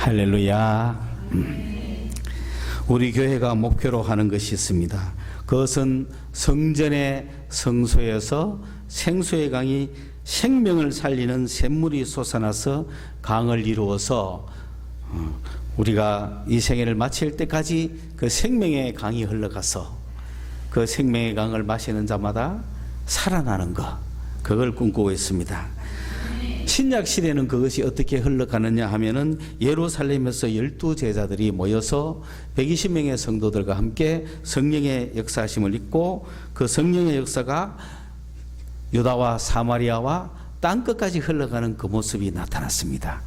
할렐루야. 우리 교회가 목표로 하는 것이 있습니다. 그것은 성전의 성소에서 생수의 강이 생명을 살리는 샘물이 솟아나서 강을 이루어서 우리가 이 생애를 마칠 때까지 그 생명의 강이 흘러가서 그 생명의 강을 마시는 자마다 살아나는 것, 그걸 꿈꾸고 있습니다. 신약 시대는 그것이 어떻게 흘러가느냐 하면은 예루살렘에서 12제자들이 모여서 120명의 성도들과 함께 성령의 역사하심을 입고 그 성령의 역사가 유다와 사마리아와 땅끝까지 흘러가는 그 모습이 나타났습니다.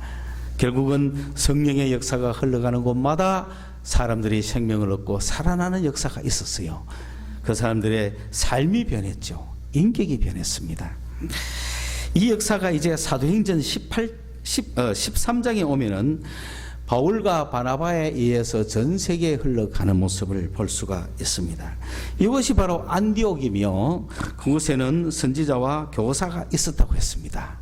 결국은 성령의 역사가 흘러가는 곳마다 사람들이 생명을 얻고 살아나는 역사가 있었어요. 그 사람들의 삶이 변했죠. 인격이 변했습니다. 이 역사가 이제 사도행전 13장에 오면은 바울과 바나바에 의해서 전 세계에 흘러가는 모습을 볼 수가 있습니다. 이것이 바로 안디옥이며 그곳에는 선지자와 교사가 있었다고 했습니다.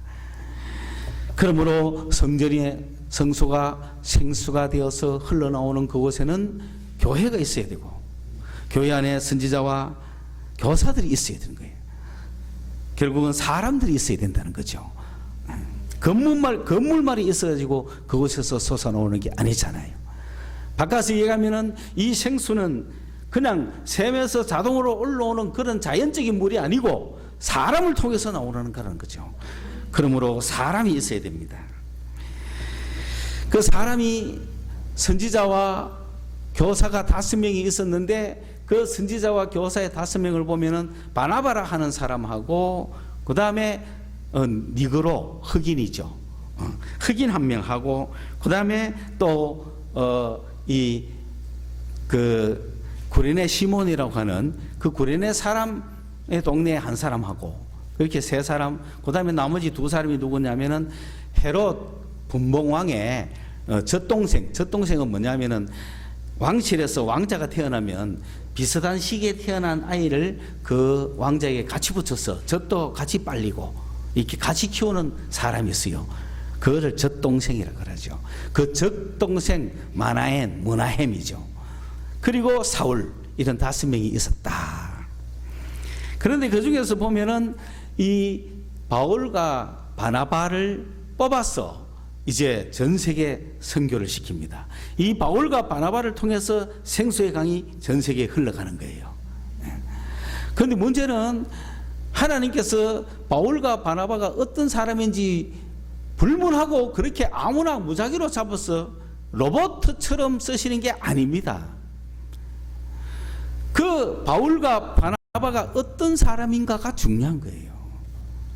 그러므로 성전의 성소가 생수가 되어서 흘러나오는 그곳에는 교회가 있어야 되고 교회 안에 선지자와 교사들이 있어야 되는 거예요. 결국은 사람들이 있어야 된다는 거죠. 건물말이 있어가지고 그곳에서 솟아나오는 게 아니잖아요. 바깥에서 얘기하면은 이 생수는 그냥 샘에서 자동으로 올라오는 그런 자연적인 물이 아니고 사람을 통해서 나오는 거라는 거죠. 그러므로 사람이 있어야 됩니다. 그 사람이 선지자와 교사가 5명이 있었는데 그 선지자와 교사의 5명을 보면은 바나바라 하는 사람하고 그 다음에 니그로 흑인이죠. 흑인 1명하고 그 다음에 또 그 구레네 시몬이라고 하는 그 구레네 사람의 동네의 한 사람하고 그렇게 3사람, 그 다음에 나머지 2사람이 누구냐면은 헤롯 분봉왕의 젖동생은 뭐냐면은 왕실에서 왕자가 태어나면 비슷한 시기에 태어난 아이를 그 왕자에게 같이 붙여서 젖도 같이 빨리고 이렇게 같이 키우는 사람이 있어요. 그거를 젖동생이라고 그러죠. 그 젖동생 문하햄이죠. 그리고 사울, 이런 5명이 있었다. 그런데 그 중에서 보면은 이 바울과 바나바를 뽑아서 이제 전 세계 선교를 시킵니다. 이 바울과 바나바를 통해서 생수의 강이 전 세계에 흘러가는 거예요. 그런데 문제는 하나님께서 바울과 바나바가 어떤 사람인지 불문하고 그렇게 아무나 무작위로 잡아서 로봇처럼 쓰시는 게 아닙니다. 그 바울과 바나바가 어떤 사람인가가 중요한 거예요.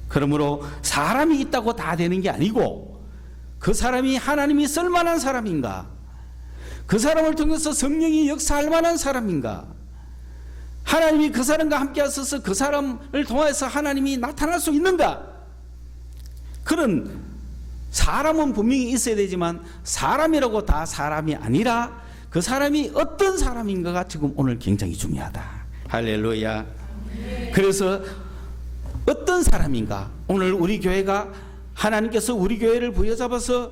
그러므로 사람이 있다고 다 되는 게 아니고 그 사람이 하나님이 쓸만한 사람인가? 그 사람을 통해서 성령이 역사할 만한 사람인가? 하나님이 그 사람과 함께 하셔서 그 사람을 통해서 하나님이 나타날 수 있는가? 그런 사람은 분명히 있어야 되지만 사람이라고 다 사람이 아니라 그 사람이 어떤 사람인가가 지금 오늘 굉장히 중요하다. 할렐루야. 그래서 어떤 사람인가? 오늘 우리 교회가 하나님께서 우리 교회를 부여잡아서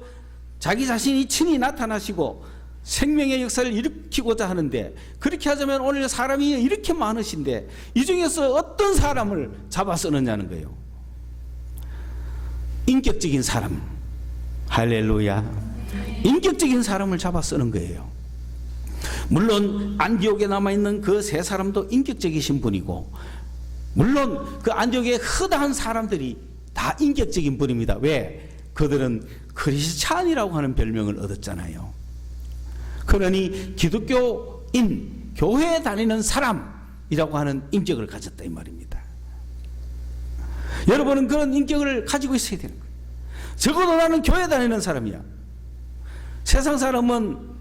자기 자신이 친히 나타나시고 생명의 역사를 일으키고자 하는데 그렇게 하자면 오늘 사람이 이렇게 많으신데 이 중에서 어떤 사람을 잡아 쓰느냐는 거예요. 인격적인 사람. 할렐루야. 인격적인 사람을 잡아 쓰는 거예요. 물론 안디옥에 남아있는 그 3사람도 인격적이신 분이고 물론 그 안디옥에 허다한 사람들이 다 인격적인 분입니다. 왜? 그들은 크리스찬이라고 하는 별명을 얻었잖아요. 그러니 기독교인, 교회에 다니는 사람이라고 하는 인격을 가졌다 이 말입니다. 여러분은 그런 인격을 가지고 있어야 되는 거예요. 적어도 나는 교회 다니는 사람이야. 세상 사람은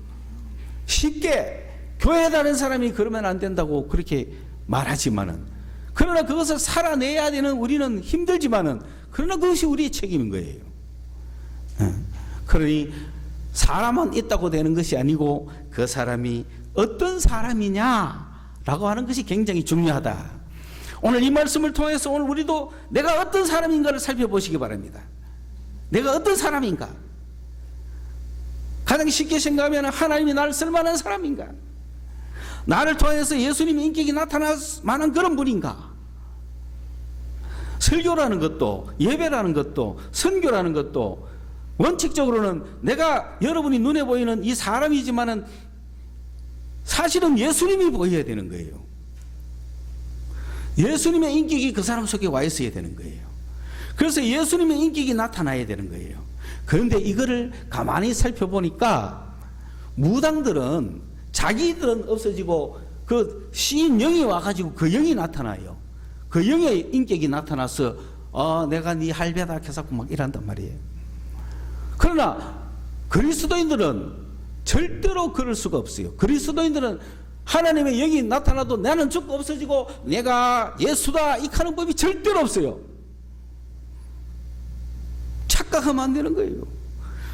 쉽게 교회에 다니는 사람이 그러면 안 된다고 그렇게 말하지만은 그러나 그것을 살아내야 되는 우리는 힘들지만은 그러나 그것이 우리의 책임인 거예요. 그러니 사람은 있다고 되는 것이 아니고 그 사람이 어떤 사람이냐라고 하는 것이 굉장히 중요하다. 오늘 이 말씀을 통해서 오늘 우리도 내가 어떤 사람인가를 살펴보시기 바랍니다. 내가 어떤 사람인가? 가장 쉽게 생각하면 하나님이 나를 쓸만한 사람인가? 나를 통해서 예수님의 인격이 나타날 만한 그런 분인가? 설교라는 것도, 예배라는 것도, 선교라는 것도 원칙적으로는 내가 여러분이 눈에 보이는 이 사람이지만은 사실은 예수님이 보여야 되는 거예요. 예수님의 인격이 그 사람 속에 와 있어야 되는 거예요. 그래서 예수님의 인격이 나타나야 되는 거예요. 그런데 이거를 가만히 살펴보니까 무당들은 자기들은 없어지고 그 시인 영이 와가지고 그 영이 나타나요. 그 영의 인격이 나타나서 내가 네 할배다 해서 막 이란단 말이에요. 그러나 그리스도인들은 절대로 그럴 수가 없어요. 그리스도인들은 하나님의 영이 나타나도 나는 죽고 없어지고 내가 예수다 이 하는 법이 절대로 없어요. 착각하면 안 되는 거예요.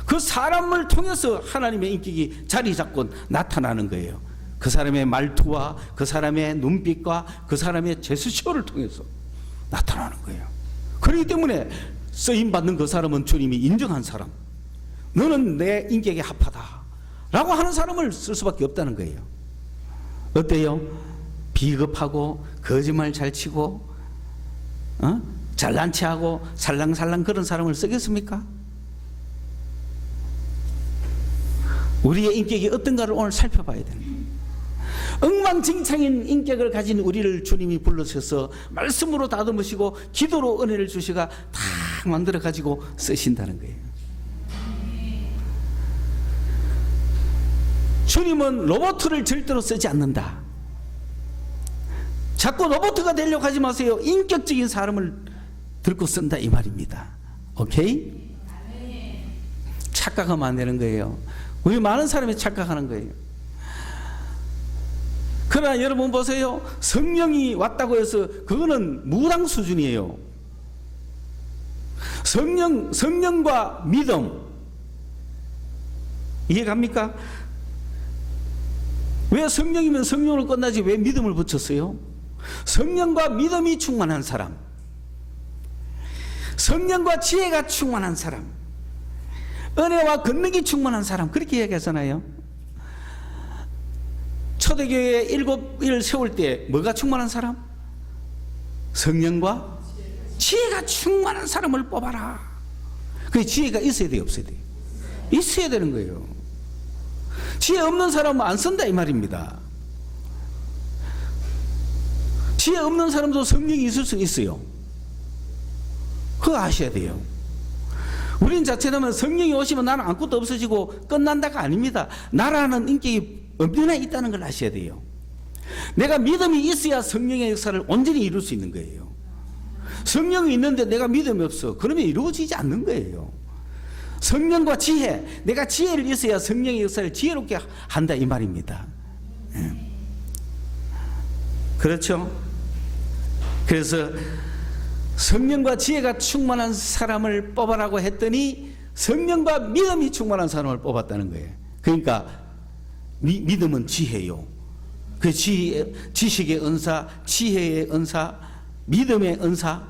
그 사람을 통해서 하나님의 인격이 자리 잡고 나타나는 거예요. 그 사람의 말투와 그 사람의 눈빛과 그 사람의 제스처를 통해서 나타나는 거예요. 그렇기 때문에 쓰임받는 그 사람은 주님이 인정한 사람, 너는 내 인격에 합하다 라고 하는 사람을 쓸 수밖에 없다는 거예요. 어때요? 비겁하고 거짓말 잘 치고 잘난 체하고 살랑살랑 그런 사람을 쓰겠습니까? 우리의 인격이 어떤가를 오늘 살펴봐야 되는 거예요. 엉망진창인 인격을 가진 우리를 주님이 불러셔서 말씀으로 다듬으시고 기도로 은혜를 주시가 다 만들어 가지고 쓰신다는 거예요. 주님은 로봇을 절대로 쓰지 않는다. 자꾸 로봇가 되려고 하지 마세요. 인격적인 사람을 들고 쓴다 이 말입니다. 오케이? 착각하면 안 되는 거예요. 우리 많은 사람이 착각하는 거예요. 그러나 여러분 보세요. 성령이 왔다고 해서 그거는 무당 수준이에요. 성령과 믿음 이해갑니까? 왜 성령이면 성령으로 끝나지 왜 믿음을 붙였어요? 성령과 믿음이 충만한 사람, 성령과 지혜가 충만한 사람, 은혜와 권능이 충만한 사람, 그렇게 얘기하잖아요. 초대교회 7일 세울 때 뭐가 충만한 사람? 성령과 지혜가 충만한 사람을 뽑아라. 그 지혜가 있어야 돼요, 없어야 돼요? 있어야 되는 거예요. 지혜 없는 사람은 안 쓴다 이 말입니다. 지혜 없는 사람도 성령이 있을 수 있어요. 그거 아셔야 돼요. 우린 자체라면 성령이 오시면 나는 아무것도 없어지고 끝난다가 아닙니다. 나라는 인격이 엄연히 있다는 걸 아셔야 돼요. 내가 믿음이 있어야 성령의 역사를 온전히 이룰 수 있는 거예요. 성령이 있는데 내가 믿음이 없어. 그러면 이루어지지 않는 거예요. 성령과 지혜, 내가 지혜를 있어야 성령의 역사를 지혜롭게 한다 이 말입니다. 그렇죠? 그래서 성령과 지혜가 충만한 사람을 뽑아라고 했더니 성령과 믿음이 충만한 사람을 뽑았다는 거예요. 그러니까 믿음은 지혜요. 그 지식의 은사, 지혜의 은사, 믿음의 은사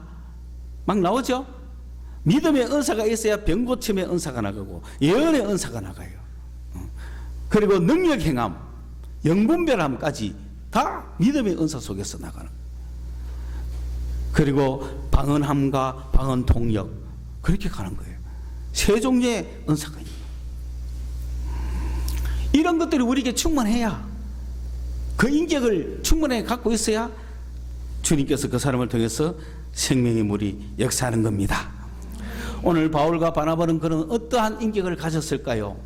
막 나오죠? 믿음의 은사가 있어야 병고침의 은사가 나가고 예언의 은사가 나가요. 그리고 능력 행함, 영분별함까지 다 믿음의 은사 속에서 나가는. 그리고 방언함과 방언 통역 그렇게 가는 거예요. 세 종류의 은사가 있는. 이런 것들이 우리에게 충만해야, 그 인격을 충분하게 갖고 있어야 주님께서 그 사람을 통해서 생명의 물이 역사하는 겁니다. 오늘 바울과 바나바는 그런 어떠한 인격을 가졌을까요?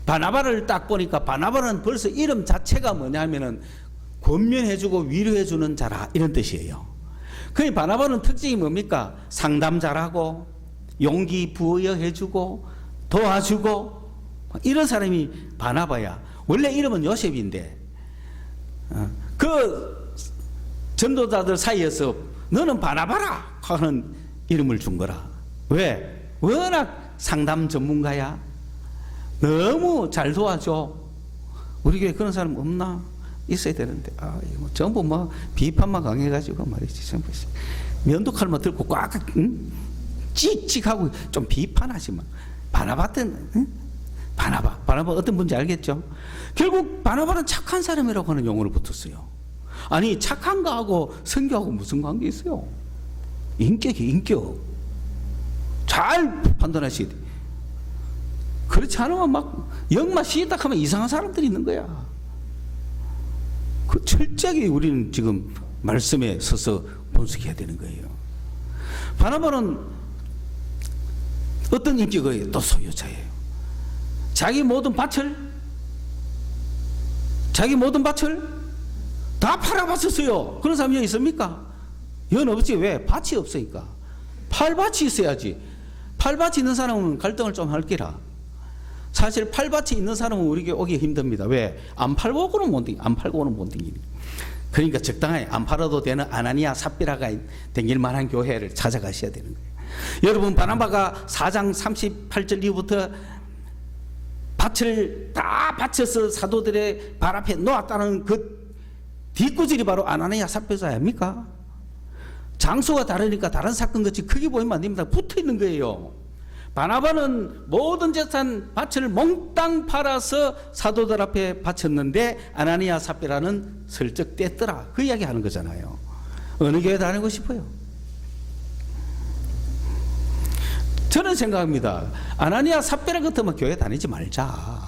바나바를 딱 보니까 바나바는 벌써 이름 자체가 뭐냐면은 권면해주고 위로해주는 자라 이런 뜻이에요. 그 바나바는 특징이 뭡니까? 상담 잘하고 용기 부여해주고 도와주고 이런 사람이 바나바야. 원래 이름은 요셉인데 그 전도자들 사이에서 너는 바나바라 하는 이름을 준 거라. 왜? 워낙 상담 전문가야. 너무 잘 도와줘. 우리 교회 그런 사람 없나? 있어야 되는데 뭐 전부 뭐 비판만 강해가지고 말이지. 전부 면도칼만 들고 꽉 찍찍하고 좀 비판하지만 바나바 때는 바나바 바나바 어떤 분인지 알겠죠? 결국 바나바는 착한 사람이라고 하는 용어를 붙었어요. 아니 착한 거하고 선교하고 무슨 관계 있어요? 인격이 인격. 잘 판단하셔야 돼. 그렇지 않으면 막 영마 시딱 하면 이상한 사람들이 있는 거야. 그 철저하게 우리는 지금 말씀에 서서 분석해야 되는 거예요. 바나바는 어떤 인격의 또 소유자예요. 자기 모든 밭을 다 팔아봤었어요. 그런 사람이 여기 있습니까? 여기 없지. 왜? 밭이 없으니까. 팔밭이 있어야지. 팔밭이 있는 사람은 갈등을 좀 할게라. 사실 팔밭이 있는 사람은 우리에게 오기 힘듭니다. 왜? 안 팔고는 못 댕기니. 그러니까 적당하게 안 팔아도 되는 아나니아 삽비라가 댕길 만한 교회를 찾아가셔야 되는 거예요. 여러분 바나바가 4장 38절 이후부터 밭을 다 바쳐서 사도들의 발 앞에 놓았다는 그 뒷구질이 바로 아나니아 삽비자 아닙니까? 장소가 다르니까 다른 사건같이 크게 보이면 안 됩니다. 붙어 있는 거예요. 바나바는 모든 재산 밭을 몽땅 팔아서 사도들 앞에 바쳤는데 아나니아 삽비라는 슬쩍 뗐더라. 그 이야기 하는 거잖아요. 어느 교회 다니고 싶어요? 저는 생각합니다. 아나니아 삽비라 같으면 교회 다니지 말자.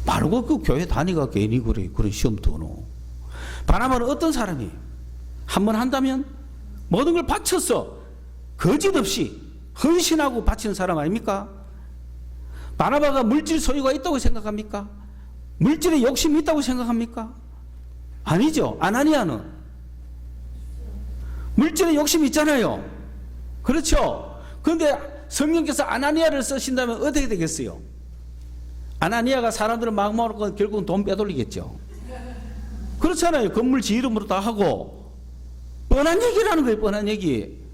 말고 그 교회 다니가 괜히 그런 시험 도노. 바나바는 어떤 사람이 한번 한다면 모든 걸 바쳤어. 거짓 없이 헌신하고 바치는 사람 아닙니까? 바나바가 물질 소유가 있다고 생각합니까? 물질에 욕심이 있다고 생각합니까? 아니죠. 아나니아는 물질에 욕심이 있잖아요. 그렇죠. 그런데 성령께서 아나니아를 쓰신다면 어떻게 되겠어요? 아나니아가 사람들을 막 먹고 결국은 돈 빼돌리겠죠. 그렇잖아요. 건물 지 이름으로 다 하고 뻔한 얘기라는 거예요. 뻔한 얘기.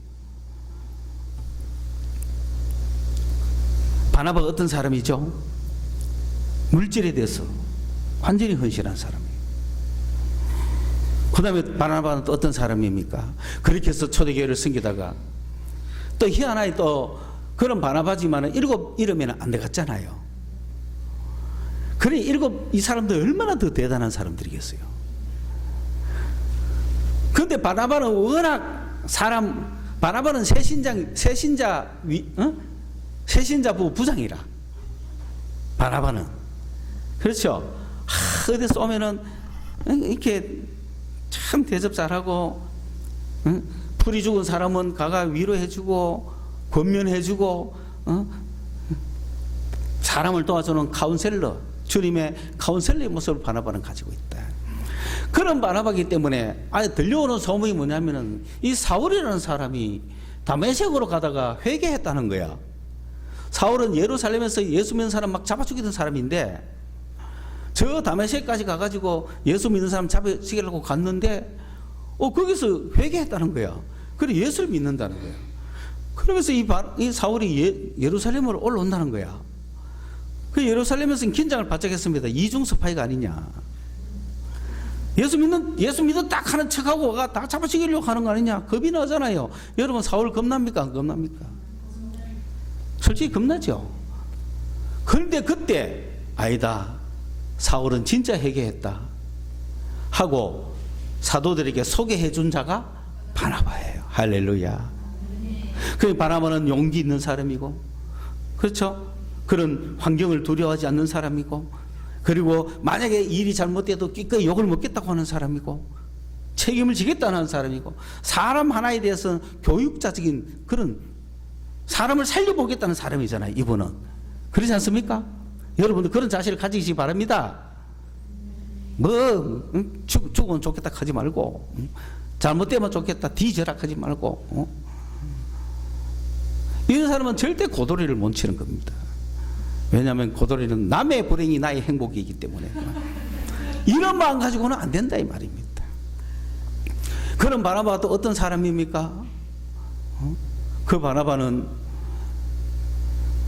바나바가 어떤 사람이죠? 물질에 대해서 완전히 헌신한 사람이에요. 그 다음에 바나바는 또 어떤 사람입니까? 그렇게 해서 초대교회를 섬기다가 또 희한하게 또 그런 바나바지만 7 이름에는 안 들어갔잖아요. 그래 7 이 사람들 얼마나 더 대단한 사람들이겠어요. 그런데 바나바는 워낙 바나바는 새신자부 부장이라. 바나바는 그렇죠. 어디 쏘면은 이렇게 참 대접 잘하고, 풀이 죽은 사람은 가가 위로해주고 권면해주고, 사람을 도와주는 카운셀러, 주님의 카운셀러의 모습을 바나바는 가지고 있다. 그런 바나바이기 때문에 들려오는 소문이 뭐냐면은 이 사울이라는 사람이 다메섹으로 가다가 회개했다는 거야. 사울은 예루살렘에서 예수 믿는 사람 막 잡아 죽이던 사람인데 저 다메섹까지 가가지고 예수 믿는 사람 잡아 죽이려고 갔는데 거기서 회개했다는 거야. 그래 예수를 믿는다는 거야. 그러면서 이 사울이 예루살렘으로 올라온다는 거야. 그 예루살렘에서는 긴장을 바짝 했습니다. 이중 스파이가 아니냐. 예수 믿는 딱 하는 척하고 다 잡아 죽이려고 하는 거 아니냐. 겁이 나잖아요. 여러분 사울 겁납니까? 안 겁납니까? 솔직히 겁나죠. 그런데 그때 아니다. 사울은 진짜 회개했다 하고 사도들에게 소개해 준 자가 바나바예요. 할렐루야. 그 바나바는 용기 있는 사람이고, 그렇죠? 그런 환경을 두려워하지 않는 사람이고, 그리고 만약에 일이 잘못돼도 기꺼이 욕을 먹겠다고 하는 사람이고, 책임을 지겠다는 사람이고, 사람 하나에 대해서는 교육자적인 그런 사람을 살려보겠다는 사람이잖아요. 이분은 그렇지 않습니까? 여러분들 그런 자세를 가지시기 바랍니다. 죽으면 좋겠다 하지 말고, 잘못되면 좋겠다 뒤져라 하지 말고, 이런 사람은 절대 고도리를 못 치는 겁니다. 왜냐하면 고도리는 남의 불행이 나의 행복이기 때문에 이런 마음 가지고는 안 된다 이 말입니다. 그런 바나바가 또 어떤 사람입니까? 그 바나바는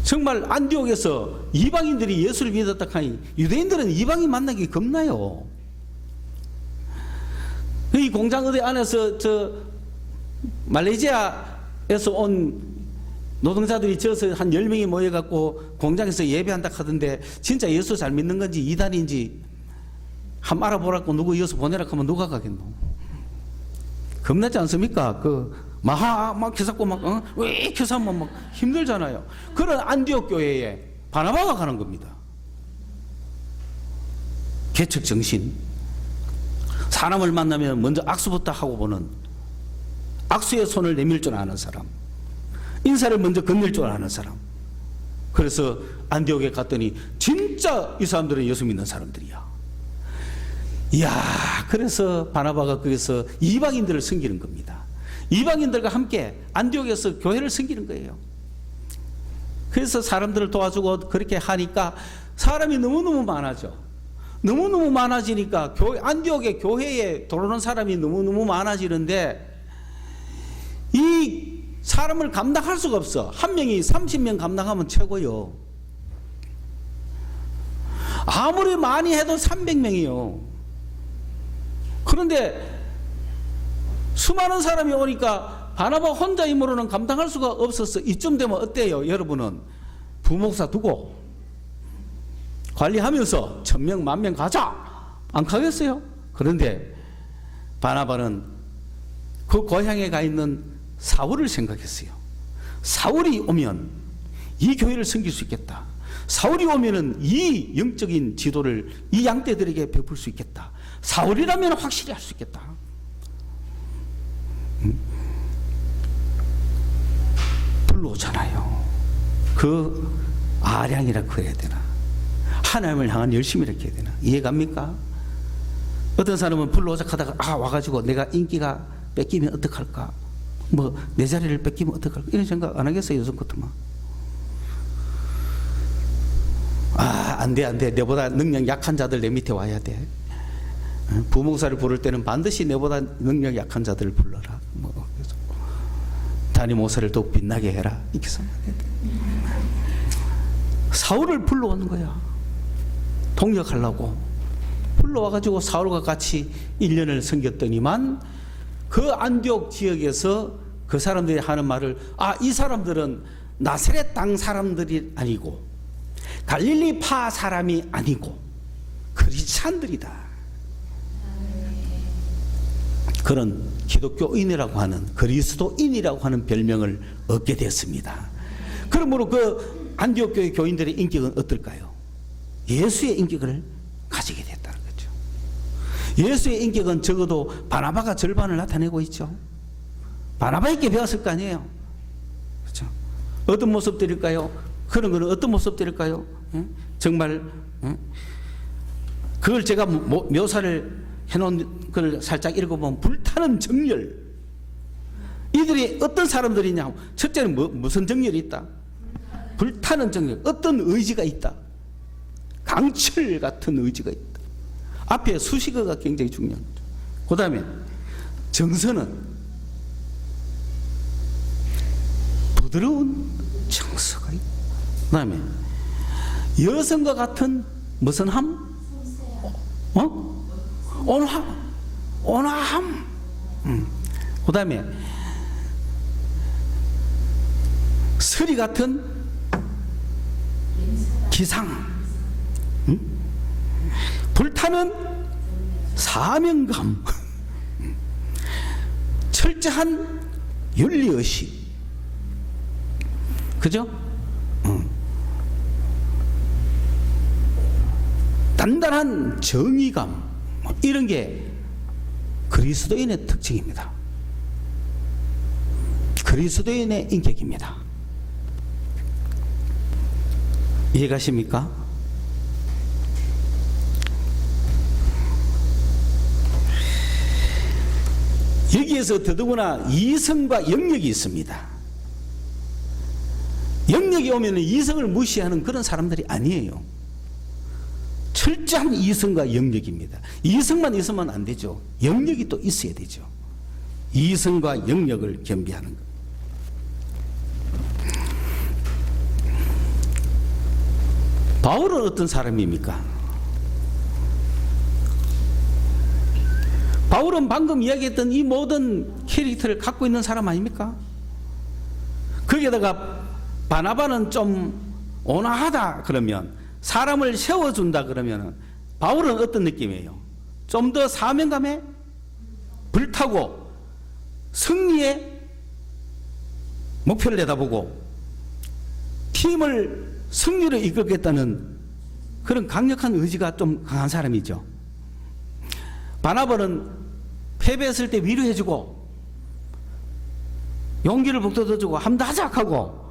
정말 안디옥에서 이방인들이 예수를 믿었다 하니 유대인들은 이방인 만나기 겁나요. 이 공장 의대 안에서 말레이시아에서 온 노동자들이 저서 한 10명이 모여갖고 공장에서 예배한다 하던데 진짜 예수 잘 믿는 건지 이단인지 한번 알아보라고 누구 이어서 보내라 하면 누가 가겠노? 겁나지 않습니까? 막 기사고 왜 기사하면 막 힘들잖아요. 그런 안디옥 교회에 바나바가 가는 겁니다. 개척 정신. 사람을 만나면 먼저 악수부터 하고 보는, 악수의 손을 내밀 줄 아는 사람, 인사를 먼저 건넬 줄 아는 사람. 그래서 안디옥에 갔더니 진짜 이 사람들은 예수 믿는 사람들이야. 이야, 그래서 바나바가 거기서 이방인들을 섬기는 겁니다. 이방인들과 함께 안디옥에서 교회를 섬기는 거예요. 그래서 사람들을 도와주고 그렇게 하니까 사람이 너무너무 많아져. 너무너무 많아지니까 안디옥의 교회에 들어오는 사람이 너무너무 많아지는데 이 사람을 감당할 수가 없어. 한 명이 30명 감당하면 최고요. 아무리 많이 해도 300명이요. 그런데 수많은 사람이 오니까 바나바 혼자 힘으로는 감당할 수가 없었어. 이쯤 되면 어때요? 여러분은 부목사 두고 관리하면서 1000명, 10,000명 가자! 안 가겠어요? 그런데 바나바는 그 고향에 가 있는 사울을 생각했어요. 사울이 오면 이 교회를 섬길 수 있겠다. 사울이 오면은 이 영적인 지도를 이 양떼들에게 베풀 수 있겠다. 사울이라면 확실히 할 수 있겠다. 불로잖아요. 그 아량이라 그래야 되나? 하나님을 향한 열심이라 해야 되나? 이해갑니까? 어떤 사람은 불로자 하다가 와가지고 내가 인기가 뺏기면 어떡할까? 내 자리를 뺏기면 어떡할까? 이런 생각 안 하겠어요, 요즘 같으면. 안 돼. 내보다 능력 약한 자들 내 밑에 와야 돼. 부목사를 부를 때는 반드시 내보다 능력 약한 자들을 불러라. 담임 목사를 더욱 빛나게 해라. 이렇게 생각해야 돼. 사울을 불러오는 거야. 동력하려고. 불러와가지고 사울과 같이 1년을 섬겼더니만 그 안디옥 지역에서 그 사람들이 하는 말을 이 사람들은 나사렛 땅 사람들이 아니고 갈릴리 파 사람이 아니고 그리스찬들이다. 그런 기독교인이라고 하는 그리스도인이라고 하는 별명을 얻게 됐습니다. 그러므로 그 안디옥 교회 교인들의 인격은 어떨까요? 예수의 인격을 가지게 됐다는 거죠. 예수의 인격은 적어도 바나바가 절반을 나타내고 있죠. 바나바에게 배웠을 거 아니에요. 그렇죠? 어떤 모습들일까요? 그런 거는 어떤 모습들일까요? 정말 그걸 제가 묘사를 해놓은 걸 살짝 읽어보면 불타는 정열. 이들이 어떤 사람들이냐? 첫째는 무슨 정열이 있다? 불타는 정열. 어떤 의지가 있다? 강철 같은 의지가 있다. 앞에 수식어가 굉장히 중요한 거죠. 그 다음에 정서는 부드러운 정서가 있다. 그 다음에 여성과 같은 무슨 함? 온화함. 그 다음에 서리 같은 기상. 불타는 사명감. 철저한 윤리의식. 그죠? 단단한 정의감. 이런 게 그리스도인의 특징입니다. 그리스도인의 인격입니다. 이해가십니까? 여기에서 더더구나 이성과 영역이 있습니다. 영역이 오면 이성을 무시하는 그런 사람들이 아니에요. 철저한 이성과 영역입니다. 이성만 있으면 안 되죠. 영역이 또 있어야 되죠. 이성과 영역을 겸비하는 것. 바울은 어떤 사람입니까? 바울은 방금 이야기했던 이 모든 캐릭터를 갖고 있는 사람 아닙니까? 거기에다가 바나바는 좀 온화하다 그러면, 사람을 세워준다 그러면 바울은 어떤 느낌이에요? 좀 더 사명감에 불타고 승리의 목표를 내다보고 팀을 승리로 이끌겠다는 그런 강력한 의지가 좀 강한 사람이죠. 바나바는 패배했을 때 위로해주고 용기를 북돋아주고 함도 하자 하고,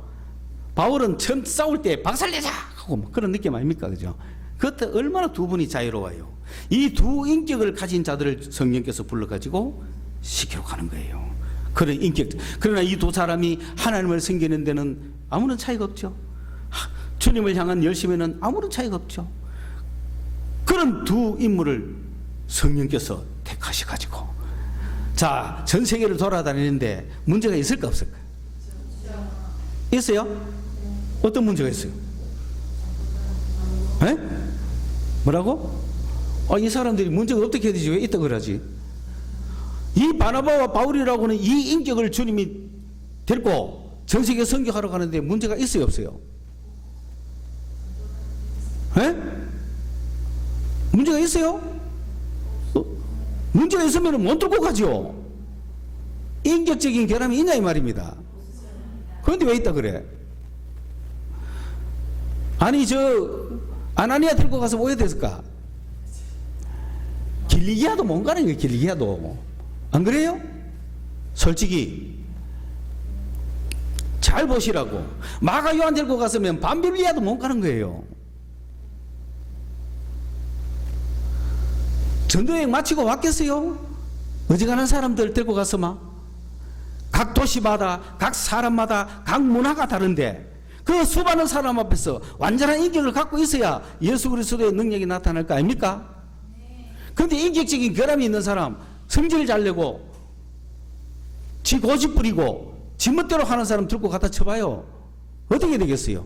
바울은 처음 싸울 때 박살내자 하고 뭐 그런 느낌 아닙니까? 그죠? 그때 얼마나 두 분이 자유로워요. 이 두 인격을 가진 자들을 성령께서 불러가지고 시키러 가는 거예요. 그런 인격. 그러나 이 두 사람이 하나님을 섬기는 데는 아무런 차이가 없죠. 주님을 향한 열심에는 아무런 차이가 없죠. 그런 두 인물을 성령께서 택하셔가지고, 자, 전 세계를 돌아다니는데 문제가 있을까 없을까? 있어요? 어떤 문제가 있어요? 에? 뭐라고? 이 사람들이 문제가 어떻게 해야 되지? 왜 있다 그러지? 이 바나바와 바울이라고는 이 인격을 주님이 데리고 전 세계 선교하러 가는데 문제가 있어요 없어요? 에? 문제가 있어요? 문제가 있으면 못 들고 가죠. 인격적인 결함이 있냐 이 말입니다. 그런데 왜 있다 그래? 아니 저 아나니아 들고 가서 뭐 해야 됐을까? 길리기아도 못 가는 거예요. 길리기아도. 안 그래요? 솔직히 잘 보시라고. 마가 요한 들고 갔으면 밤빌리아도 못 가는 거예요. 전도여행 마치고 왔겠어요? 어지간한 사람들 데리고 가서 각 도시마다 각 사람마다 각 문화가 다른데 그 수많은 사람 앞에서 완전한 인격을 갖고 있어야 예수 그리스도의 능력이 나타날 거 아닙니까? 그런데 인격적인 결함이 있는 사람, 성질 잘 내고 지 고집 부리고 지 멋대로 하는 사람 들고 갖다 쳐봐요. 어떻게 되겠어요?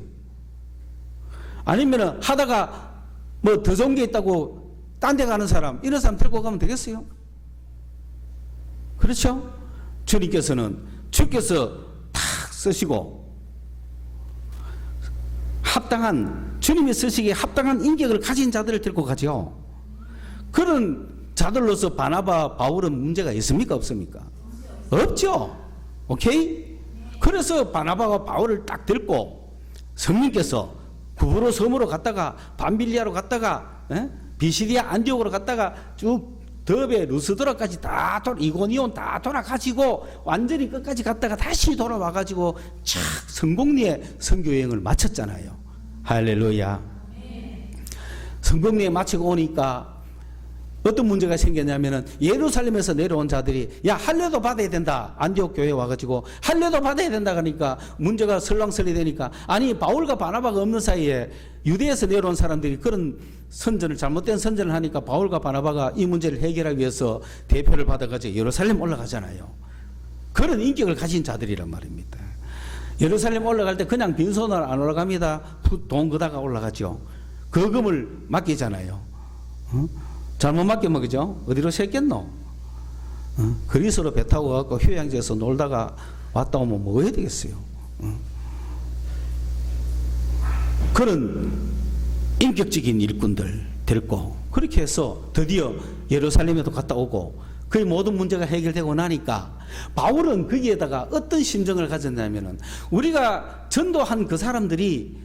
아니면 하다가 뭐 더 좋은 게 있다고 딴 데 가는 사람, 이런 사람 데리고 가면 되겠어요? 그렇죠? 주께서 탁 쓰시고 주님이 쓰시기에 합당한 인격을 가진 자들을 데리고 가죠. 그런 자들로서 바나바, 바울은 문제가 있습니까? 없습니까? 없죠. 오케이? 그래서 바나바와 바울을 딱 데리고 성령께서 구브로 섬으로 갔다가 밤빌리아로 갔다가 비시디아 안디옥으로 갔다가 쭉 더베 루스드라까지 다 이고니온 다 돌아가지고 완전히 끝까지 갔다가 다시 돌아와가지고 착 성공리에 선교여행을 마쳤잖아요. 할렐루야. 성공리에 마치고 오니까 어떤 문제가 생겼냐면은 예루살렘에서 내려온 자들이 야 할례도 받아야 된다. 안디옥 교회에 와가지고 할례도 받아야 된다 그러니까 문제가 설렁설리 되니까, 아니 바울과 바나바가 없는 사이에 유대에서 내려온 사람들이 그런 잘못된 선전을 하니까 바울과 바나바가 이 문제를 해결하기 위해서 대표를 받아가지고 예루살렘 올라가잖아요. 그런 인격을 가진 자들이란 말입니다. 예루살렘 올라갈 때 그냥 빈손으로 안 올라갑니다. 돈 그다가 올라가죠. 거금을 맡기잖아요. 잘못 맡기면 그죠? 어디로 새겠노? 그리스로 배 타고 가고 휴양지에서 놀다가 왔다 오면 뭐 해야 되겠어요? 그런 인격적인 일꾼들 데리고 그렇게 해서 드디어 예루살렘에도 갔다 오고 그 모든 문제가 해결되고 나니까 바울은 거기에다가 어떤 심정을 가졌냐면은 우리가 전도한 그 사람들이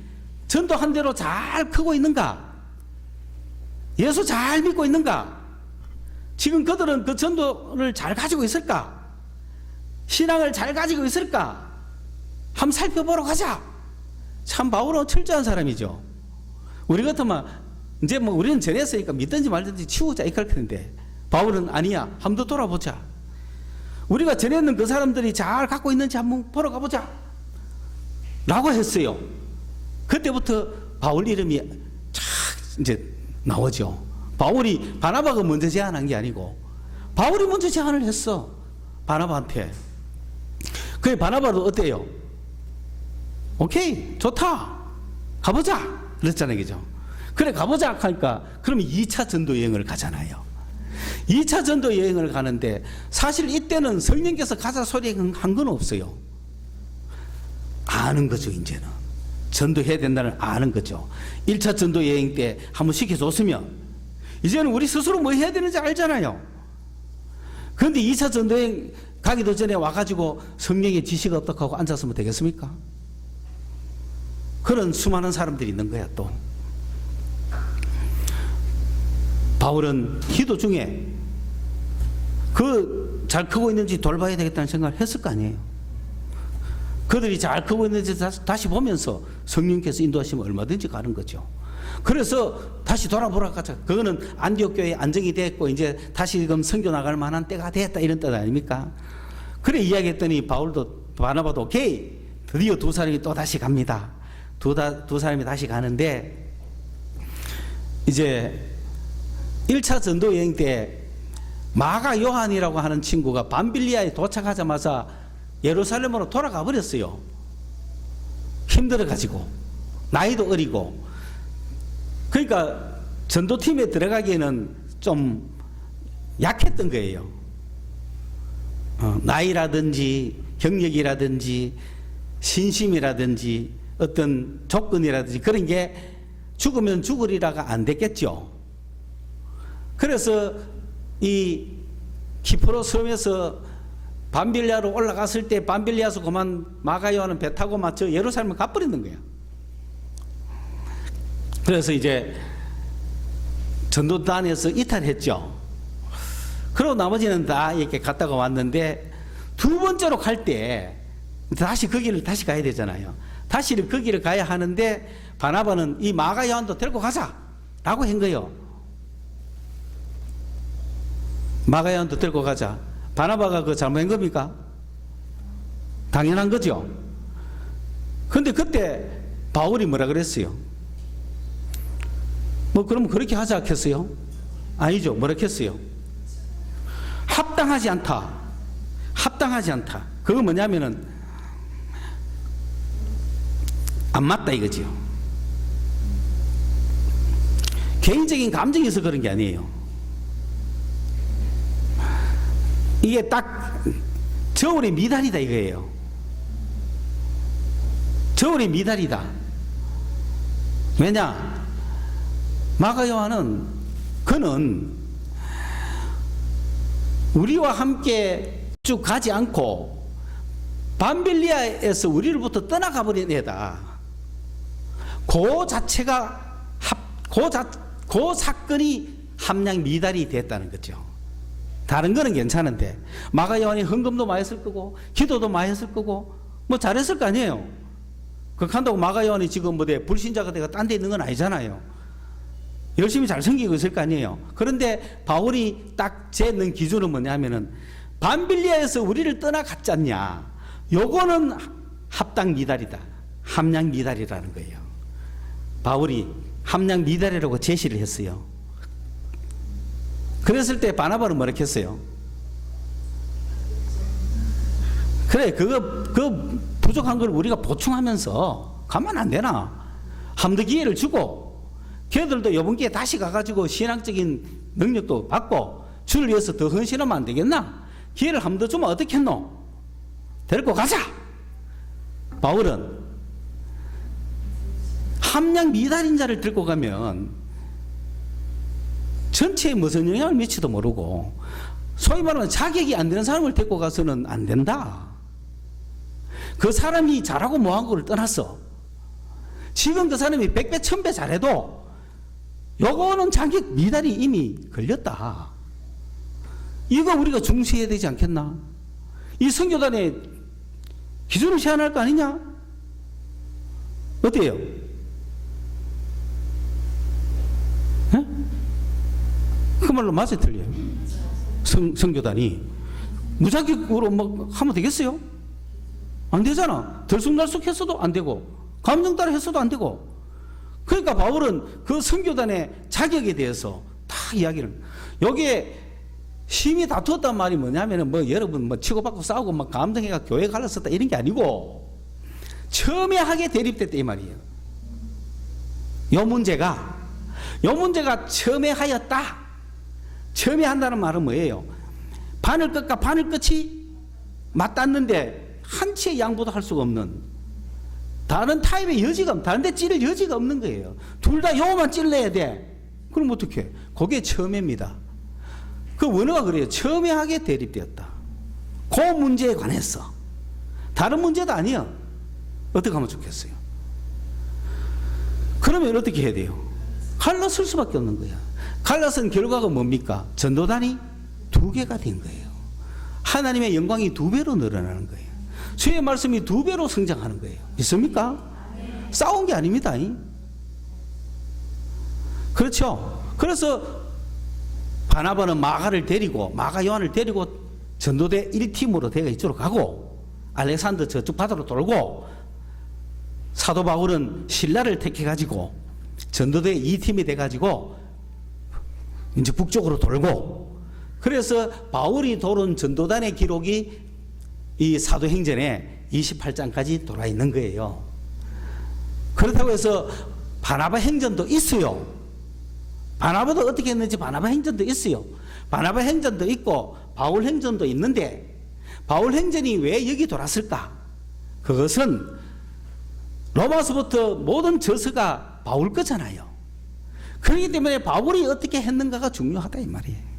전도한 대로 잘 크고 있는가? 예수 잘 믿고 있는가? 지금 그들은 그 전도를 잘 가지고 있을까? 신앙을 잘 가지고 있을까? 한번 살펴보러 가자. 참 바울은 철저한 사람이죠. 우리 같으면 이제 뭐 우리는 전했으니까 믿든지 말든지 치우자 이럴 텐데 바울은 아니야. 한번 더 돌아보자. 우리가 전했는 그 사람들이 잘 갖고 있는지 한번 보러 가보자 라고 했어요. 그때부터 바울 이름이 착 이제 나오죠. 바울이 바나바가 먼저 제안한 게 아니고 바울이 먼저 제안을 했어. 바나바한테. 그 바나바도 어때요? 오케이 좋다 가보자 그랬잖아요. 그죠? 그래 가보자 하니까 그러면 2차 전도 여행을 가잖아요. 2차 전도 여행을 가는데 사실 이때는 성령께서 가자 소리 한 건 없어요. 아는 거죠, 이제는. 전도해야 된다는 걸 아는 거죠. 1차 전도 여행 때 한번 시켜줬으면 이제는 우리 스스로 뭐 해야 되는지 알잖아요. 그런데 2차 전도 여행 가기도 전에 와가지고 성령의 지시가 없다고 하고 앉았으면 되겠습니까? 그런 수많은 사람들이 있는 거야. 또 바울은 기도 중에 그 잘 크고 있는지 돌봐야 되겠다는 생각을 했을 거 아니에요. 그들이 잘 크고 있는지 다시 보면서 성령께서 인도하시면 얼마든지 가는 거죠. 그래서 다시 돌아보라 하자. 그거는 안디옥 교회 안정이 됐고 이제 다시금 선교 나갈 만한 때가 됐다, 이런 뜻 아닙니까? 그래 이야기했더니 바울도 바나바도 오케이, 드디어 두 사람이 또 다시 갑니다. 두 사람이 다시 가는데 이제 1차 전도 여행 때 마가 요한이라고 하는 친구가 밤빌리아에 도착하자마자 예루살렘으로 돌아가 버렸어요. 힘들어가지고 나이도 어리고. 그러니까 전도팀에 들어가기에는 좀 약했던 거예요. 나이라든지 경력이라든지 신심이라든지 어떤 조건이라든지 그런 게 죽으면 죽으리라가 안 됐겠죠. 그래서 이 키프로 섬에서 밤빌리아로 올라갔을 때 밤빌리아에서 그만 마가요한은 배 타고 맞춰 예루살렘을 가버리는 거야. 그래서 이제 전도단에서 이탈했죠. 그리고 나머지는 다 이렇게 갔다가 왔는데 두 번째로 갈 때 다시 그 길을 다시 가야 되잖아요. 다시 그 길을 가야 하는데 바나바는 이 마가요한도 데리고 가자 라고 한 거예요. 마가요한도 데리고 가자. 바나바가 그 잘못한 겁니까? 당연한 거죠. 근데 그때 바울이 뭐라 그랬어요? 뭐 그럼 그렇게 하자 했어요? 아니죠. 뭐라 했어요? 합당하지 않다. 합당하지 않다. 그거 뭐냐면은 안 맞다 이거지요. 개인적인 감정이 있어서 그런 게 아니에요. 이게 딱 저울의 미달이다 이거예요. 저울의 미달이다. 왜냐? 마가요한은 그는 우리와 함께 쭉 가지 않고 밤빌리아에서 우리로부터 떠나가 버린 애다. 그 자체가 그 사건이 함량 미달이 됐다는 거죠. 다른 거는 괜찮은데 마가요한이 헌금도 많이 했을 거고 기도도 많이 했을 거고 뭐 잘했을 거 아니에요. 그렇게 한다고 마가요한이 지금 뭐 불신자가 되고 딴 데 있는 건 아니잖아요. 열심히 잘 섬기고 있을 거 아니에요. 그런데 바울이 딱 재는 기준은 뭐냐면은 밤빌리아에서 우리를 떠나갔지 않냐. 요거는 합당 미달이다. 함량 미달이라는 거예요. 바울이 함량 미달이라고 제시를 했어요. 그랬을 때 바나바는 뭐라 했어요? 그래, 그거 부족한 걸 우리가 보충하면서 가면 안 되나? 한 번 더 기회를 주고, 걔들도 이번 기회에 다시 가가지고 신앙적인 능력도 받고, 주를 위해서 더 헌신하면 안 되겠나? 기회를 한 번 더 주면 어떻겠노? 데리고 가자! 바울은 함량 미달인 자를 데리고 가면 전체에 무슨 영향을 미치도 모르고 소위 말하면 자격이 안 되는 사람을 데리고 가서는 안 된다. 그 사람이 잘하고 뭐한 거를 떠났어. 지금 그 사람이 100배 1000배 잘해도 요거는 자격 미달이 이미 걸렸다. 이거 우리가 중시해야 되지 않겠나? 이 선교단에 기준을 제한할 거 아니냐? 어때요? 그 말로 맞아 틀려요. 선교단이 무자격으로 뭐 하면 되겠어요? 안 되잖아. 들쑥날쑥 했어도 안 되고 감정 따라 했어도 안 되고. 그러니까 바울은 그 선교단의 자격에 대해서 다 이야기를. 여기에 심히 다투었단 말이 뭐냐면은 뭐 여러분 뭐 치고받고 싸우고 막 감정해가 교회 갈랐었다 이런 게 아니고 첨예하게 대립됐다 이 말이에요. 요 문제가 첨예하였다. 첨예한다는 말은 뭐예요? 바늘 끝과 바늘 끝이 맞닿는데 한 치의 양보도 할 수가 없는 다른 타입의 여지가, 다른 데 찌를 여지가 없는 거예요. 둘 다 요거만 찔러야 돼. 그럼 어떻게? 그게 첨예입니다. 그 원어가 그래요. 첨예하게 대립되었다. 그 문제에 관해서. 다른 문제도 아니야. 어떻게 하면 좋겠어요? 그러면 어떻게 해야 돼요? 갈라설 수밖에 없는 거야. 갈라선 결과가 뭡니까? 전도단이 2개가 된 거예요. 하나님의 영광이 2배로 늘어나는 거예요. 주의 말씀이 2배로 성장하는 거예요. 믿습니까? 싸운 게 아닙니다. 그렇죠? 그래서 바나바는 마가를 데리고, 마가 요한을 데리고 전도대 1팀으로 대가 이쪽으로 가고, 알렉산더 저쪽 바다로 돌고, 사도 바울은 신라를 택해가지고 전도대 2팀이 돼가지고 이제 북쪽으로 돌고, 그래서 바울이 도른 전도단의 기록이 이 사도행전에 28장까지 돌아 있는 거예요. 그렇다고 해서 바나바 행전도 있어요. 바나바도 어떻게 했는지 바나바 행전도 있어요. 바나바 행전도 있고 바울 행전도 있는데, 바울 행전이 왜 여기 돌았을까? 그것은 로마서부터 모든 저서가 바울 거잖아요. 그렇기 때문에 바울이 어떻게 했는가가 중요하다 이 말이에요.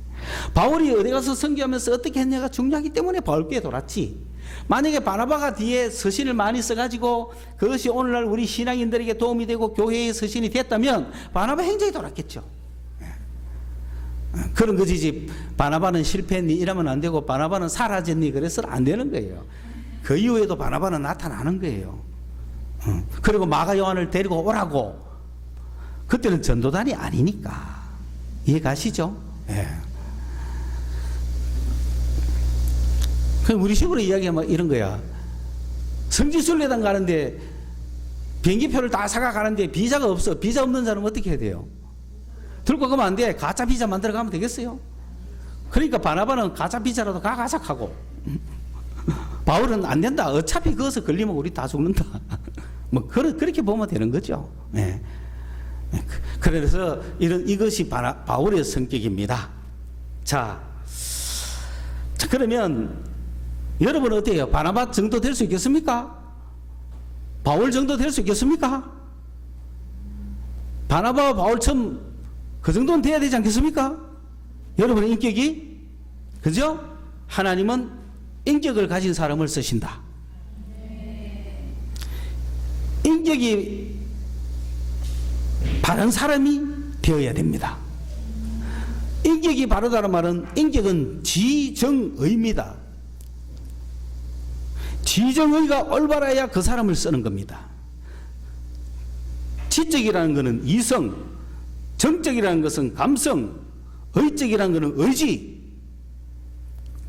바울이 어디 가서 선교하면서 어떻게 했냐가 중요하기 때문에 바울께 돌았지. 만약에 바나바가 뒤에 서신을 많이 써가지고 그것이 오늘날 우리 신앙인들에게 도움이 되고 교회의 서신이 됐다면 바나바 행정이 돌았겠죠. 그런 거지. 바나바는 실패했니 이러면 안 되고, 바나바는 사라졌니 그래서는 안 되는 거예요. 그 이후에도 바나바는 나타나는 거예요. 그리고 마가 요한을 데리고 오라고. 그때는 전도단이 아니니까. 이해 가시죠? 예. 그럼 우리 식으로 이야기하면 이런 거야. 성지순례단 가는데 비행기표를 다 사가 가는데 비자가 없어. 비자 없는 사람은 어떻게 해야 돼요? 들고 가면 안 돼. 가짜 비자 만들어 가면 되겠어요? 그러니까 바나바는 가짜 비자라도 가자 하고, 바울은 안 된다. 어차피 그것을 걸리면 우리 다 죽는다. 뭐 그렇게 보면 되는 거죠. 네. 그래서 이것이 바울의 성격입니다. 자, 그러면 여러분 어때요? 바나바 정도 될 수 있겠습니까? 바울 정도 될 수 있겠습니까? 바나바와 바울처럼 그 정도는 돼야 되지 않겠습니까? 여러분의 인격이, 그죠? 하나님은 인격을 가진 사람을 쓰신다. 인격이 바른 사람이 되어야 됩니다. 인격이 바르다는 말은, 인격은 지정의입니다. 지정의가 올바라야 그 사람을 쓰는 겁니다. 지적이라는 것은 이성, 정적이라는 것은 감성, 의적이라는 것은 의지,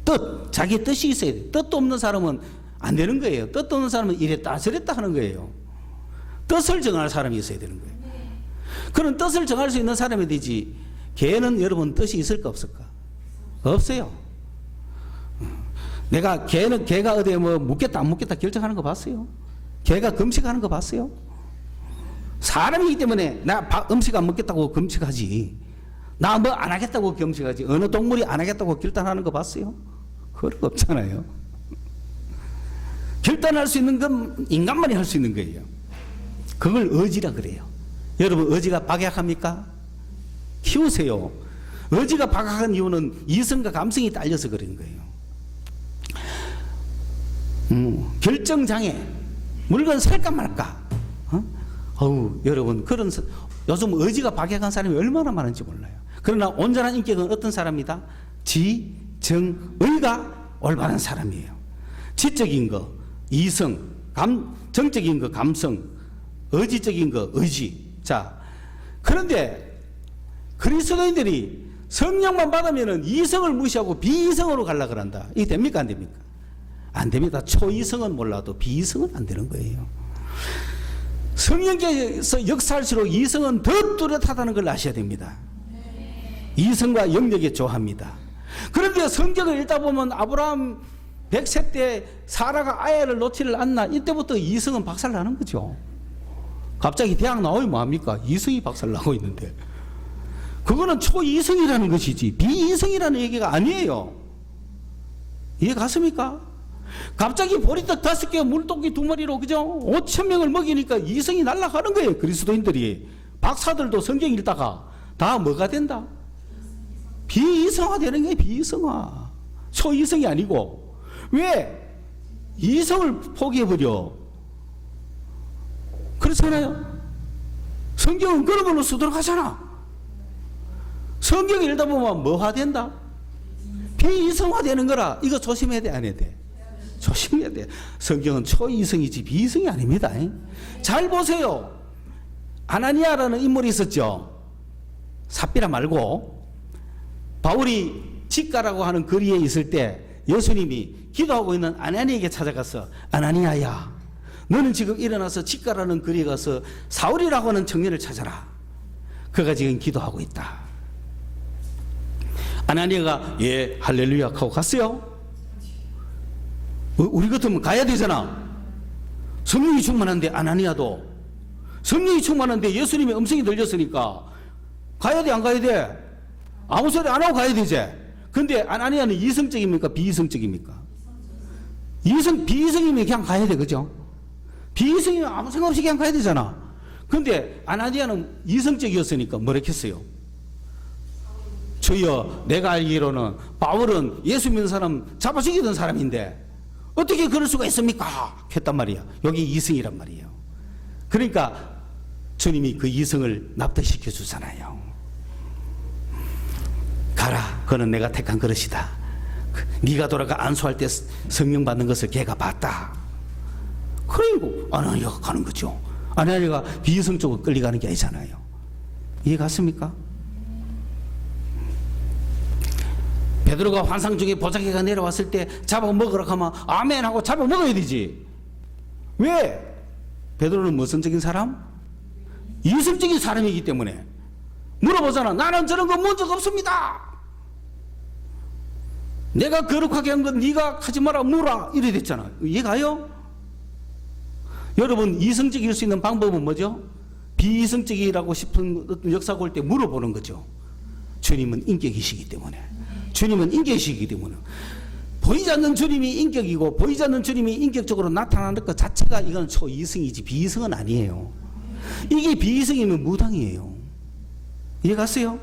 뜻, 자기 뜻이 있어야 돼요. 뜻도 없는 사람은 안 되는 거예요. 뜻도 없는 사람은 이랬다 저랬다 하는 거예요. 뜻을 정할 사람이 있어야 되는 거예요. 그런 뜻을 정할 수 있는 사람이 되지. 개는 여러분 뜻이 있을까 없을까? 없어요. 개가 어디에 뭐 묻겠다 안 묻겠다 결정하는 거 봤어요? 개가 금식하는 거 봤어요? 사람이기 때문에 나 음식 안 먹겠다고 금식하지. 나 뭐 안 하겠다고 금식하지. 어느 동물이 안 하겠다고 결단하는 거 봤어요? 그런 거 없잖아요. 결단할 수 있는 건 인간만이 할 수 있는 거예요. 그걸 의지라 그래요. 여러분, 의지가 박약합니까? 키우세요. 의지가 박약한 이유는 이성과 감성이 딸려서 그런 거예요. 결정장애, 물건 살까 말까. 여러분, 요즘 의지가 박약한 사람이 얼마나 많은지 몰라요. 그러나 온전한 인격은 어떤 사람이다? 지정의가 올바른 사람이에요. 지적인 거 이성, 정적인 거 감성, 의지적인 거 의지. 자, 그런데 그리스도인들이 성령만 받으면 이성을 무시하고 비이성으로 가려고 그런다. 이게 됩니까 안 됩니까? 안 됩니다. 초이성은 몰라도 비이성은 안 되는 거예요. 성령께서 역사할수록 이성은 더 뚜렷하다는 걸 아셔야 됩니다. 이성과 영역에 조합니다. 그런데 성경을 읽다 보면 아브라함 100세 때 사라가 아이를 놓지를 않나, 이때부터 이성은 박살나는 거죠. 갑자기 대학 나오면 뭐합니까? 이성이 박살나고 있는데, 그거는 초이성이라는 것이지 비이성이라는 얘기가 아니에요. 이해 갔습니까? 갑자기 보리떡 5개, 물고기 2마리로 그죠? 5,000명을 먹이니까 이성이 날아가는 거예요. 그리스도인들이. 박사들도 성경 읽다가 다 뭐가 된다? 비이성화 되는 게 비이성화. 초이성이 아니고. 왜? 이성을 포기해버려. 그렇잖아요. 성경은 그런 걸로 쓰도록 하잖아. 성경 읽다 보면 뭐화 된다? 비이성화 되는 거라. 이거 조심해야 돼, 안 해야 돼? 조심해야 돼. 성경은 초이성이지 비이성이 아닙니다. 잘 보세요. 아나니아라는 인물이 있었죠. 삽비라 말고 바울이 직가라고 하는 거리에 있을 때 예수님이 기도하고 있는 아나니아에게 찾아가서 아나니아야, 너는 지금 일어나서 직가라는 거리에 가서 사울이라고 하는 청년을 찾아라. 그가 지금 기도하고 있다. 아나니아가 예 할렐루야 하고 갔어요. 우리 같으면 가야 되잖아. 성령이 충만한데 아나니아도 성령이 충만한데 예수님의 음성이 들렸으니까 가야 돼, 안 가야 돼? 아무 소리 안 하고 가야 되지. 근데 아나니아는 이성적입니까? 비이성적입니까? 비이성이면 그냥 가야 돼, 그죠? 비이성이면 아무 생각 없이 그냥 가야 되잖아. 근데 아나니아는 이성적이었으니까 뭐라 했어요? 저희여, 내가 알기로는 바울은 예수 믿는 사람 잡아 죽이던 사람인데 어떻게 그럴 수가 있습니까? 했단 말이야. 여기 이성이란 말이에요. 그러니까 주님이 그 이성을 납득시켜 주잖아요. 가라, 그는 내가 택한 그릇이다. 네가 돌아가 안수할 때 성령 받는 것을 걔가 봤다. 그리고 아나니아가 가는 거죠. 아나니아가 비이성적으로 끌려가는 게 아니잖아요. 이해 갔습니까? 베드로가 환상 중에 보자기가 내려왔을 때 잡아먹으라 하면 아멘 하고 잡아먹어야 되지. 왜? 베드로는 무슨적인 사람? 이성적인 사람이기 때문에 물어보잖아. 나는 저런 거 본 적 없습니다. 내가 거룩하게 한 건 네가 하지 마라 물어라 이래 됐잖아. 이해가요? 여러분, 이성적일 수 있는 방법은 뭐죠? 비이성적이라고 싶은 역사가 올 때 물어보는 거죠. 주님은 인격이시기 때문에. 주님은 인격이시기 때문에. 보이지 않는 주님이 인격이고 보이지 않는 주님이 인격적으로 나타나는 것 자체가 이건 초이성이지 비이성은 아니에요. 이게 비이성이면 무당이에요. 이해 갔어요?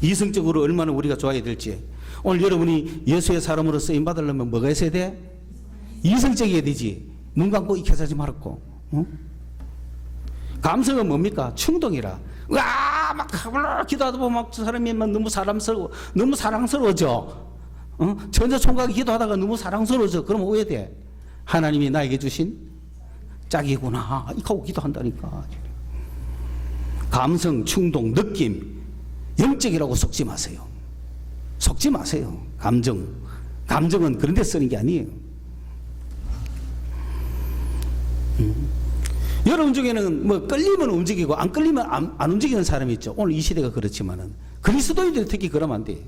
이성적으로 얼마나 우리가 좋아야 될지. 오늘 여러분이 예수의 사람으로 쓰임 받으려면 뭐가 있어야 돼? 이성적이어야 되지. 눈 감고 익혀자지 말았고. 어? 감성은 뭡니까? 충동이라. 와, 막 기도하다 보면 막 사람이 막 너무 사랑스러워져. 어? 전자총각이 기도하다가 너무 사랑스러워져. 그럼 오해돼. 하나님이 나에게 주신 짝이구나. 이거 기도한다니까. 감성, 충동, 느낌, 영적이라고 속지 마세요. 속지 마세요. 감정은 그런 데 쓰는 게 아니에요. 여러분 중에는 뭐 끌리면 움직이고 안 끌리면 안 움직이는 사람이 있죠. 오늘 이 시대가 그렇지만은 그리스도인들이 특히 그러면 안 돼.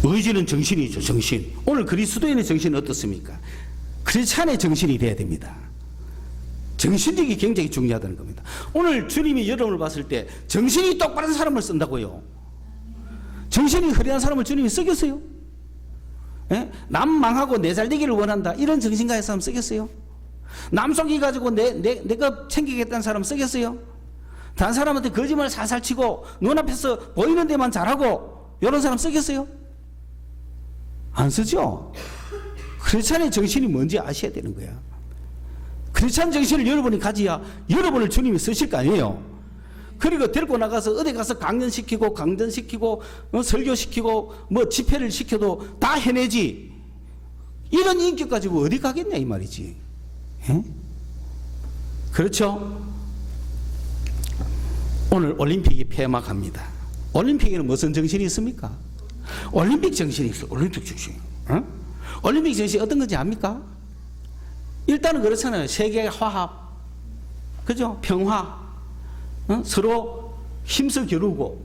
의지는 정신이죠. 정신. 오늘 그리스도인의 정신은 어떻습니까? 크리스찬의 정신이 돼야 됩니다. 정신력이 굉장히 중요하다는 겁니다. 오늘 주님이 여러분을 봤을 때 정신이 똑바른 사람을 쓴다고요. 정신이 흐려한 사람을 주님이 쓰겠어요? 예? 남 망하고 내 잘되기를 원한다. 이런 정신가의 사람 쓰겠어요? 남 속이 가지고 내가 챙기겠다는 사람 쓰겠어요? 다른 사람한테 거짓말 살살 치고 눈앞에서 보이는 데만 잘하고 이런 사람 쓰겠어요? 안 쓰죠? 크리스찬의 정신이 뭔지 아셔야 되는 거야. 크리스찬 정신을 여러분이 가져야 여러분을 주님이 쓰실 거 아니에요. 그리고 데리고 나가서 어디 가서 강연시키고 강전시키고 설교시키고 뭐 집회를 시켜도 다 해내지. 이런 인격 가지고 어디 가겠냐 이 말이지. 에? 그렇죠? 오늘 올림픽이 폐막합니다. 올림픽에는 무슨 정신이 있습니까? 올림픽 정신이 있어. 올림픽 정신. 어? 올림픽 정신이 어떤 건지 압니까? 일단은 그렇잖아요. 세계 화합, 그죠? 평화, 서로 힘써 겨루고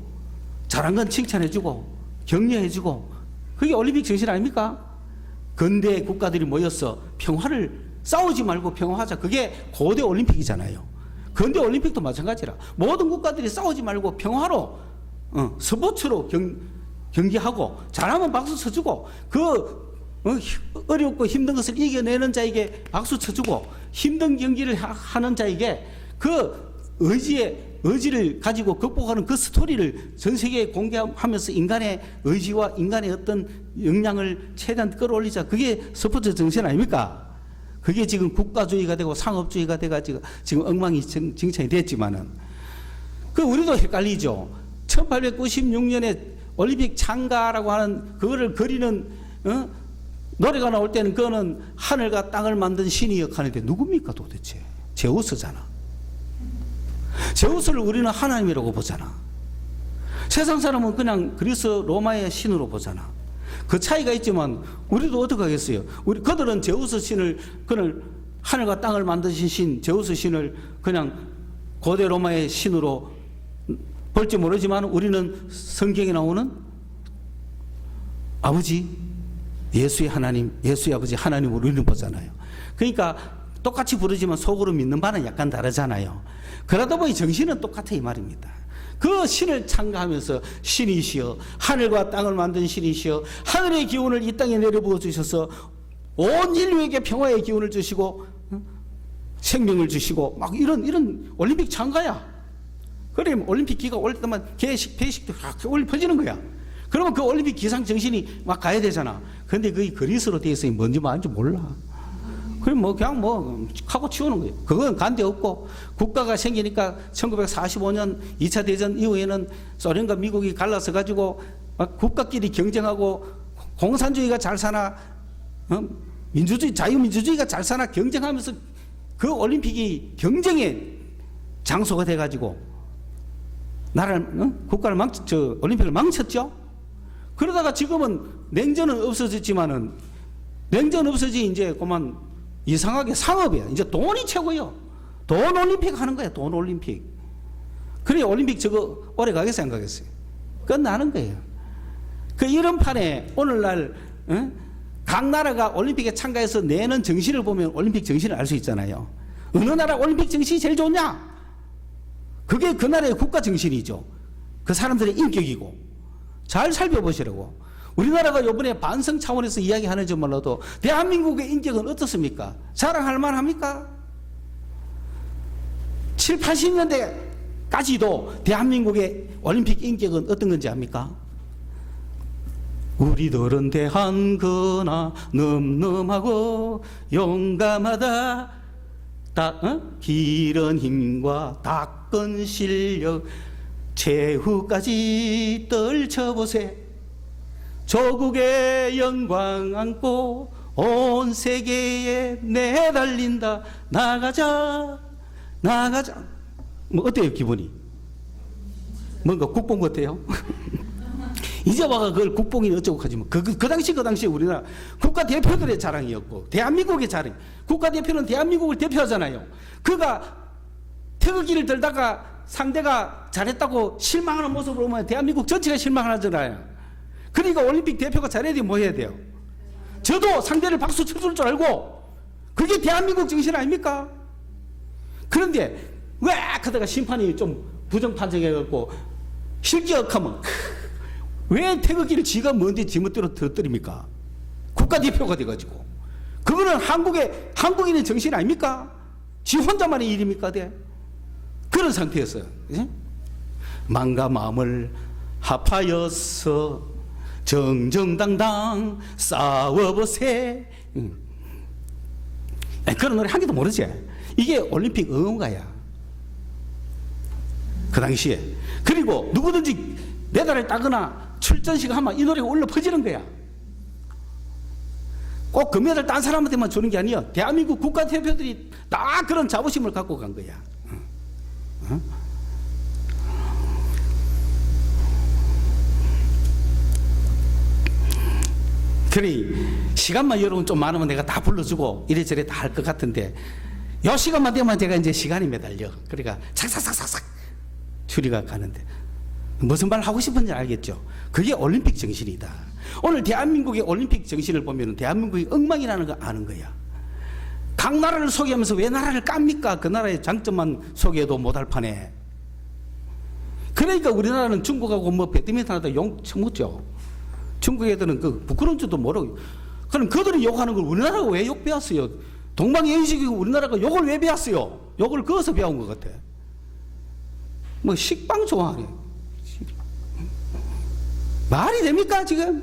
잘한 건 칭찬해주고 격려해주고 그게 올림픽 정신 아닙니까? 근대 국가들이 모여서 평화를 싸우지 말고 평화하자. 그게 고대 올림픽이잖아요. 근대 올림픽도 마찬가지라. 모든 국가들이 싸우지 말고 평화로 스포츠로 경기하고 잘하면 박수 쳐주고 어렵고 힘든 것을 이겨내는 자에게 박수 쳐주고 힘든 경기를 하는 자에게 그 의지를 가지고 극복하는 그 스토리를 전 세계에 공개하면서 인간의 의지와 인간의 어떤 역량을 최대한 끌어올리자. 그게 스포츠 정신 아닙니까? 그게 지금 국가주의가 되고 상업주의가 돼가지고 지금 엉망진창이 됐지만은 우리도 헷갈리죠. 1896년에 올림픽 참가라고 하는 그거를 그리는 노래가 나올 때는 그거는 하늘과 땅을 만든 신이 역하는데 누굽니까 도대체? 제우스잖아. 제우스를 우리는 하나님이라고 보잖아. 세상 사람은 그냥 그리스 로마의 신으로 보잖아. 그 차이가 있지만 우리도 어떻게 하겠어요? 그들은 제우스 신을 그는 하늘과 땅을 만드신 신 제우스 신을 그냥 고대 로마의 신으로 볼지 모르지만 우리는 성경에 나오는 아버지 예수의 하나님 예수의 아버지 하나님으로 우리는 보잖아요. 그러니까 똑같이 부르지만 속으로 믿는 바는 약간 다르잖아요. 그러다 보니 정신은 똑같아 이 말입니다. 그 신을 창가하면서 신이시여 하늘과 땅을 만든 신이시여 하늘의 기운을 이 땅에 내려부어 주셔서 온 인류에게 평화의 기운을 주시고 생명을 주시고 막 이런 올림픽 참가야. 그러면 올림픽 기가 올 때만 배식도 올리 퍼지는 거야. 그러면 그 올림픽 기상 정신이 막 가야 되잖아. 근데 그게 그리스로 되어 있으니 뭔지 말인지 몰라. 그럼 그냥 하고 치우는 거예요. 그건 관대 없고 국가가 생기니까 1945년 2차 대전 이후에는 소련과 미국이 갈라서 가지고 막 국가끼리 경쟁하고 공산주의가 잘 사나 민주주의 자유민주주의가 잘 사나 경쟁하면서 그 올림픽이 경쟁의 장소가 돼 가지고 나라를 국가를 올림픽을 망쳤죠. 그러다가 지금은 냉전은 없어졌지만은 냉전 없어지 이제 그만 이상하게 상업이야. 이제 돈이 최고요. 돈 올림픽 하는 거야. 돈 올림픽. 그래 올림픽 저거 오래 가겠어요, 안 가겠어요? 끝나는 거예요. 이런 판에 오늘날 각 나라가 올림픽에 참가해서 내는 정신을 보면 올림픽 정신을 알 수 있잖아요. 어느 나라 올림픽 정신이 제일 좋냐? 그게 그 나라의 국가 정신이죠. 그 사람들의 인격이고. 잘 살펴보시라고. 우리나라가 이번에 반성 차원에서 이야기하는지 몰라도 대한민국의 인격은 어떻습니까? 자랑할 만합니까? 7, 80년대까지도 대한민국의 올림픽 인격은 어떤 건지 압니까? 우리들은 대한거나 늠름하고 용감하다 기른 힘과 닦은 실력 최후까지 떨쳐보세 조국의 영광 안고 온 세계에 내달린다 나가자 어때요 기분이? 뭔가 국뽕 같아요? 이제 와가 그걸 국뽕이 어쩌고 하지만 그 당시에 우리나라 국가대표들의 자랑이었고 대한민국의 자랑. 국가대표는 대한민국을 대표하잖아요. 그가 태극기를 들다가 상대가 잘했다고 실망하는 모습을 보면 대한민국 전체가 실망하잖아요. 그러니까 올림픽 대표가 잘해야 돼, 뭐 해야 돼요? 저도 상대를 박수 쳐줄 줄 알고 그게 대한민국 정신 아닙니까? 그런데 왜 그러다가 심판이 좀 부정 판정해갖고 실격하면 왜 태극기를 지가 뭔데 지멋대로 터뜨립니까? 국가대표가 돼가지고 그거는 한국인의 정신 아닙니까? 지 혼자만의 일입니까? 그런 상태였어요. 마음과 마음을 합하여서 정정당당 싸워보세. 그런 노래 한 개도 모르지. 이게 올림픽 응원가야. 그 당시에. 그리고 누구든지 메달을 따거나 출전식 하면 이 노래가 올려 퍼지는 거야. 꼭 금메달 딴 사람한테만 주는 게 아니야. 대한민국 국가대표들이 다 그런 자부심을 갖고 간 거야. 그래 시간만 여러분 좀 많으면 내가 다 불러주고 이래저래 다 할 것 같은데 요 시간만 되면 제가 이제 시간이 매달려. 그러니까 착삭삭삭삭 추리가 가는데 무슨 말 하고 싶은지 알겠죠? 그게 올림픽 정신이다. 오늘 대한민국의 올림픽 정신을 보면 대한민국이 엉망이라는 거 아는 거야. 각 나라를 소개하면서 왜 나라를 깝니까? 그 나라의 장점만 소개해도 못할 판에. 그러니까 우리나라는 중국하고 배드민턴 하다 용 쳐먹죠. 중국 애들은 그 부끄러운 줄도 모르고. 그럼 그들이 욕하는 걸 우리나라가 왜 욕 배웠어요? 동방예의식이고 우리나라가 욕을 왜 배웠어요? 욕을 그어서 배운 것 같아. 뭐 식빵 좋아하네. 말이 됩니까 지금?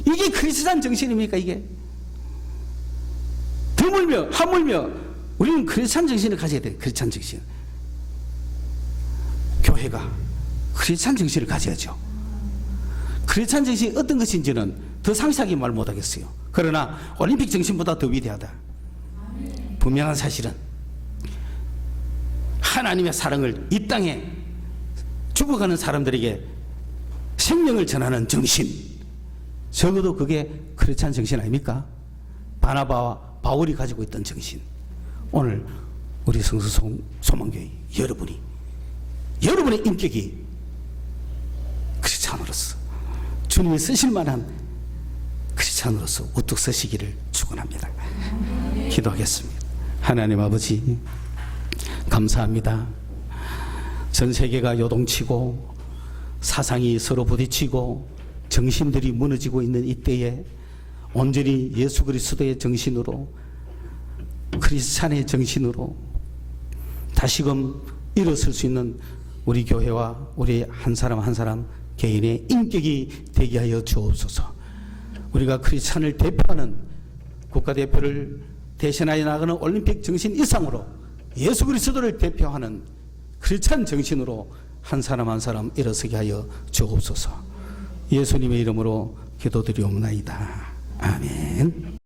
이게 크리스찬 정신입니까 이게? 드물며 하물며 우리는 크리스찬 정신을 가져야 돼. 크리스찬 정신. 교회가 크리스찬 정신을 가져야죠. 크리스찬 정신이 어떤 것인지는 더 상세하게 말 못하겠어요. 그러나 올림픽 정신보다 더 위대하다. 분명한 사실은 하나님의 사랑을 이 땅에 죽어가는 사람들에게 생명을 전하는 정신, 적어도 그게 크리스찬 정신 아닙니까? 바나바와 바울이 가지고 있던 정신. 오늘 우리 성서 소망교회 여러분의 인격이 크리스찬으로서 주님이 쓰실 만한 크리스찬으로서 우뚝 서시기를 축원합니다. 기도하겠습니다. 하나님 아버지 감사합니다. 전 세계가 요동치고 사상이 서로 부딪히고 정신들이 무너지고 있는 이때에 온전히 예수 그리스도의 정신으로, 크리스찬의 정신으로 다시금 일어설 수 있는 우리 교회와 우리 한 사람 한 사람 개인의 인격이 되게 하여 주옵소서. 우리가 크리스찬을 대표하는 국가대표를 대신하여 나가는 올림픽 정신 이상으로 예수 그리스도를 대표하는 크리스찬 정신으로 한 사람 한 사람 일어서게 하여 주옵소서. 예수님의 이름으로 기도드리옵나이다. 아멘.